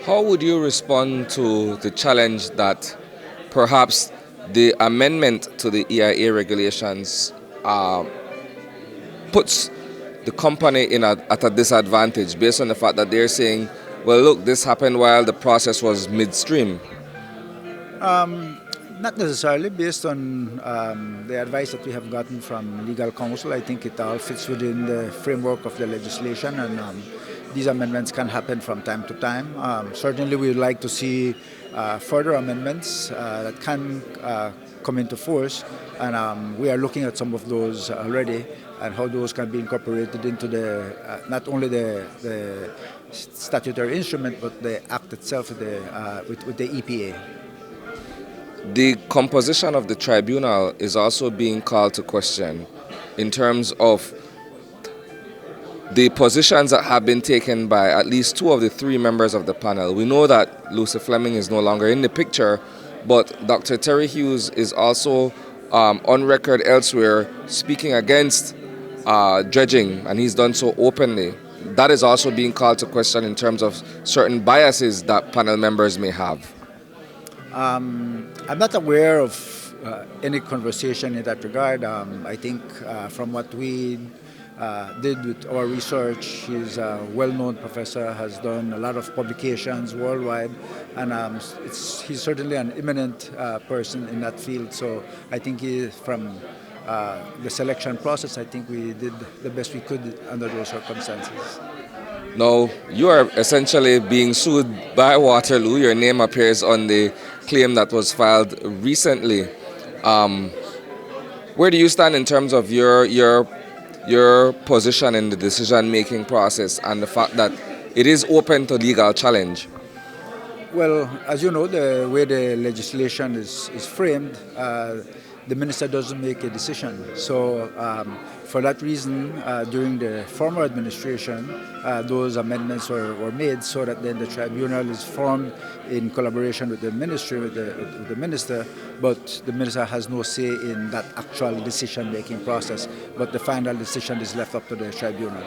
How would you respond to the challenge that perhaps the amendment to the E.I.A regulations puts the company at a disadvantage based on the fact that they're saying, well, look, this happened while the process was midstream? Not necessarily based on the advice that we have gotten from legal counsel. I think it all fits within the framework of the legislation, and these amendments can happen from time to time. Certainly, we would like to see further amendments that can come into force, and we are looking at some of those already and how those can be incorporated into the not only the statutory instrument but the act itself with the EPA. The composition of the tribunal is also being called to question in terms of the positions that have been taken by at least two of the three members of the panel. We know that Lucy Fleming is no longer in the picture, but Dr. Terry Hughes is also on record elsewhere speaking against dredging, and he's done so openly. That is also being called to question in terms of certain biases that panel members may have. I'm not aware of any conversation in that regard. I think from what we did with our research, he's a well-known professor, has done a lot of publications worldwide, and he's certainly an eminent person in that field. So I think from the selection process, I think we did the best we could under those circumstances. Now, you are essentially being sued by Waterloo. Your name appears on the claim that was filed recently. Where do you stand in terms of your position in the decision-making process and the fact that it is open to legal challenge? Well, as you know, the way the legislation is framed, the minister doesn't make a decision. So for that reason, during the former administration, those amendments were made so that then the tribunal is formed in collaboration with the ministry, with the minister, but the minister has no say in that actual decision-making process, but the final decision is left up to the tribunal.